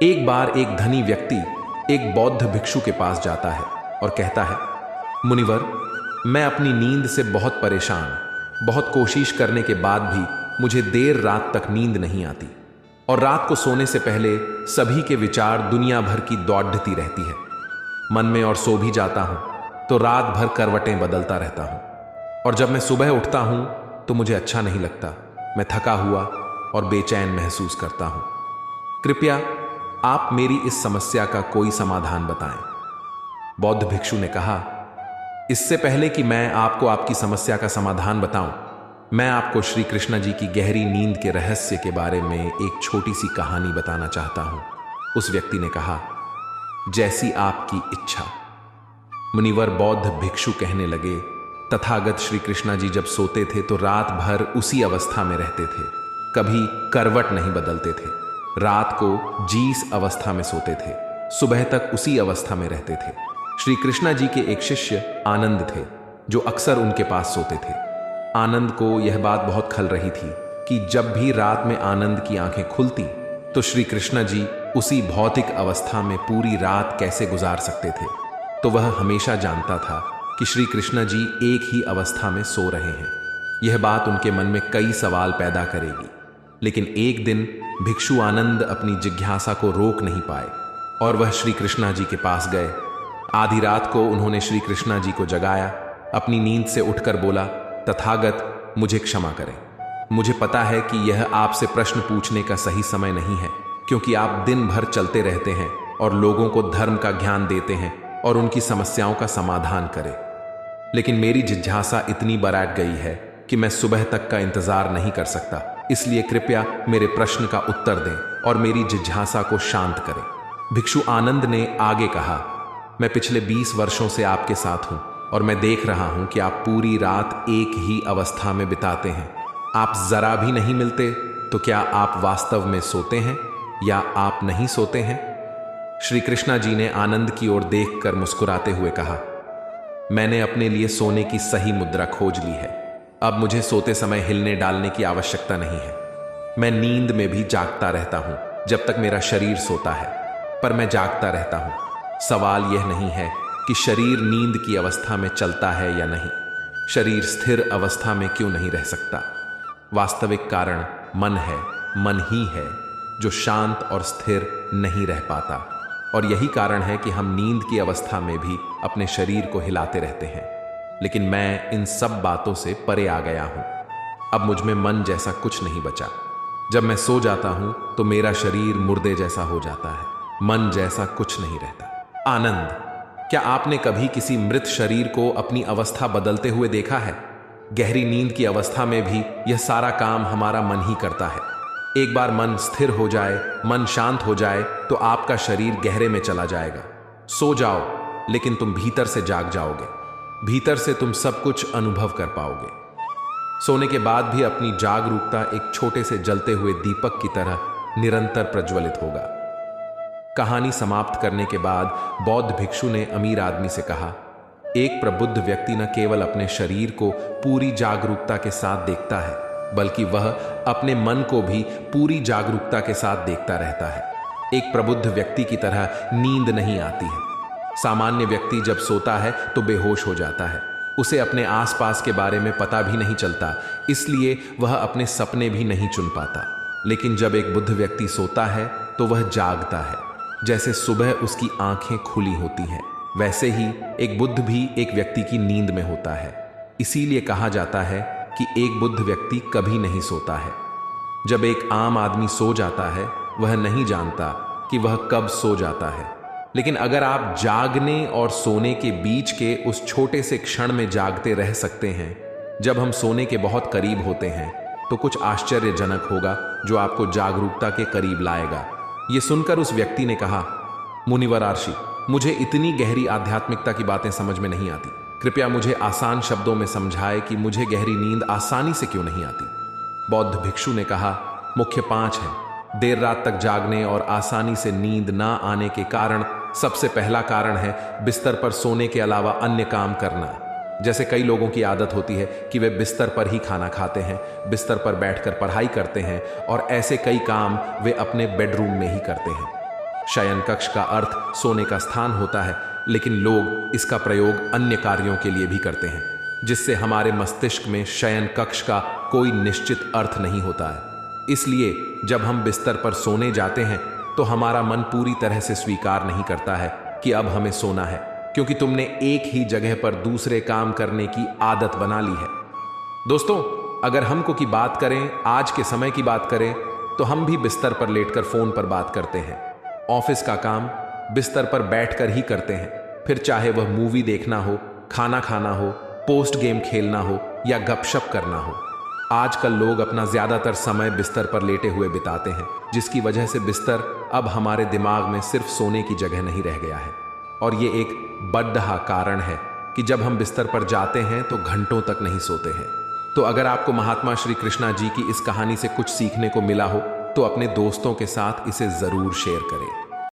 एक बार एक धनी व्यक्ति एक बौद्ध भिक्षु के पास जाता है और कहता है, मुनिवर, मैं अपनी नींद से बहुत परेशान, बहुत कोशिश करने के बाद भी मुझे देर रात तक नींद नहीं आती और रात को सोने से पहले सभी के विचार दुनिया भर की दौड़ती रहती है। मन में और सो भी जाता हूं तो रात भर करवटें बदलता रहता हूं और जब मैं सुबह उठता हूं तो मुझे अच्छा नहीं लगता। मैं थका हुआ और बेचैन महसूस करता हूं। कृपया आप मेरी इस समस्या का कोई समाधान बताएं। बौद्ध भिक्षु ने कहा, इससे पहले कि मैं आपको आपकी समस्या का समाधान बताऊं, मैं आपको श्री कृष्ण जी की गहरी नींद के रहस्य के बारे में एक छोटी सी कहानी बताना चाहता हूं। उस व्यक्ति ने कहा, जैसी आपकी इच्छा। मुनिवर, बौद्ध भिक्षु कहने लगे, तथागत श्री कृष्ण जी जब सोते थे तो रात भर उसी अवस्था में रहते थे, कभी करवट नहीं बदलते थे। रात को जीस अवस्था में सोते थे, सुबह तक उसी अवस्था में रहते थे। श्री कृष्ण जी के एक शिष्य आनंद थे जो अक्सर उनके पास सोते थे। आनंद को यह बात बहुत खल रही थी कि जब भी रात में आनंद की आंखें खुलती तो श्री कृष्ण जी उसी भौतिक अवस्था में पूरी रात कैसे गुजार सकते थे। तो वह हमेशा जानता था कि श्री कृष्ण जी एक ही अवस्था में सो रहे हैं। यह बात उनके मन में कई सवाल पैदा करेगी। लेकिन एक दिन भिक्षु आनंद अपनी जिज्ञासा को रोक नहीं पाए और वह श्री कृष्णा जी के पास गए। आधी रात को उन्होंने श्री कृष्णा जी को जगाया। अपनी नींद से उठकर बोला, तथागत, मुझे क्षमा करें। मुझे पता है कि यह आपसे प्रश्न पूछने का सही समय नहीं है, क्योंकि आप दिन भर चलते रहते हैं और लोगों को धर्म का ज्ञान देते हैं और उनकी समस्याओं का समाधान करें। लेकिन मेरी जिज्ञासा इतनी बरैठ गई है कि मैं सुबह तक का इंतजार नहीं कर सकता। इसलिए कृपया मेरे प्रश्न का उत्तर दें और मेरी जिज्ञासा को शांत करें। भिक्षु आनंद ने आगे कहा, मैं पिछले 20 वर्षों से आपके साथ हूं और मैं देख रहा हूं कि आप पूरी रात एक ही अवस्था में बिताते हैं। आप जरा भी नहीं मिलते, तो क्या आप वास्तव में सोते हैं या आप नहीं सोते हैं? श्री कृष्णा जी ने आनंद की ओर देखकर मुस्कुराते हुए कहा, मैंने अपने लिए सोने की सही मुद्रा खोज ली है। अब मुझे सोते समय हिलने डालने की आवश्यकता नहीं है। मैं नींद में भी जागता रहता हूं जब तक मेरा शरीर सोता है, पर मैं जागता रहता हूं। सवाल यह नहीं है कि शरीर नींद की अवस्था में चलता है या नहीं। शरीर स्थिर अवस्था में क्यों नहीं रह सकता? वास्तविक कारण मन है। मन ही है जो शांत और स्थिर नहीं रह पाता। और यही कारण है कि हम नींद की अवस्था में भी अपने शरीर को हिलाते रहते हैं। लेकिन मैं इन सब बातों से परे आ गया हूं। अब मुझ में मन जैसा कुछ नहीं बचा। जब मैं सो जाता हूं तो मेरा शरीर मुर्दे जैसा हो जाता है। मन जैसा कुछ नहीं रहता। आनंद, क्या आपने कभी किसी मृत शरीर को अपनी अवस्था बदलते हुए देखा है? गहरी नींद की अवस्था में भी यह सारा काम हमारा मन ही करता है। एक बार मन स्थिर हो जाए, मन शांत हो जाए, तो आपका शरीर गहरे में चला जाएगा। सो जाओ, लेकिन तुम भीतर से जाग जाओगे। भीतर से तुम सब कुछ अनुभव कर पाओगे। सोने के बाद भी अपनी जागरूकता एक छोटे से जलते हुए दीपक की तरह निरंतर प्रज्वलित होगा। कहानी समाप्त करने के बाद बौद्ध भिक्षु ने अमीर आदमी से कहा, एक प्रबुद्ध व्यक्ति न केवल अपने शरीर को पूरी जागरूकता के साथ देखता है, बल्कि वह अपने मन को भी पूरी जागरूकता के साथ देखता रहता है। एक प्रबुद्ध व्यक्ति की तरह नींद नहीं आती है। सामान्य व्यक्ति जब सोता है तो बेहोश हो जाता है। उसे अपने आसपास के बारे में पता भी नहीं चलता, इसलिए वह अपने सपने भी नहीं चुन पाता। लेकिन जब एक बुद्ध व्यक्ति सोता है तो वह जागता है। जैसे सुबह उसकी आंखें खुली होती हैं, वैसे ही एक बुद्ध भी एक व्यक्ति की नींद में होता है। इसीलिए कहा जाता है कि एक बुद्ध व्यक्ति कभी नहीं सोता है। जब एक आम आदमी सो जाता है, वह नहीं जानता कि वह कब सो जाता है। लेकिन अगर आप जागने और सोने के बीच के उस छोटे से क्षण में जागते रह सकते हैं, जब हम सोने के बहुत करीब होते हैं, तो कुछ आश्चर्यजनक होगा जो आपको जागरूकता के करीब लाएगा। यह सुनकर उस व्यक्ति ने कहा, मुनिवर आर्षि, मुझे इतनी गहरी आध्यात्मिकता की बातें समझ में नहीं आती। कृपया मुझे आसान शब्दों में समझाएं कि मुझे गहरी नींद आसानी से क्यों नहीं आती। बौद्ध भिक्षु ने कहा, मुख्य 5 हैं। देर रात तक जागने और आसानी से नींद ना आने के कारण सबसे पहला कारण है बिस्तर पर सोने के अलावा अन्य काम करना। जैसे कई लोगों की आदत होती है कि वे बिस्तर पर ही खाना खाते हैं, बिस्तर पर बैठकर पढ़ाई करते हैं और ऐसे कई काम वे अपने बेडरूम में ही करते हैं। शयन कक्ष का अर्थ सोने का स्थान होता है, लेकिन लोग इसका प्रयोग अन्य कार्यों के लिए भी करते हैं, जिससे हमारे मस्तिष्क में शयन कक्ष का कोई निश्चित अर्थ नहीं होता है। इसलिए जब हम बिस्तर पर सोने जाते हैं तो हमारा मन पूरी तरह से स्वीकार नहीं करता है कि अब हमें सोना है, क्योंकि तुमने एक ही जगह पर दूसरे काम करने की आदत बना ली है। दोस्तों, अगर हमको की बात करें, आज के समय की बात करें, तो हम भी बिस्तर पर लेटकर फोन पर बात करते हैं। ऑफिस का काम बिस्तर पर बैठकर ही करते हैं, फिर चाहे वह मूवी देखना हो, खाना खाना हो, पोस्ट गेम खेलना हो या गपशप करना हो। आजकल लोग अपना ज्यादातर समय बिस्तर पर लेटे हुए बिताते हैं, जिसकी वजह से बिस्तर अब हमारे दिमाग में सिर्फ सोने की जगह नहीं रह गया है। और ये एक बड़ा कारण है कि जब हम बिस्तर पर जाते हैं तो घंटों तक नहीं सोते हैं। तो अगर आपको महात्मा श्री कृष्णा जी की इस कहानी से कुछ सीखने को मिला हो तो अपने दोस्तों के साथ इसे जरूर शेयर करें।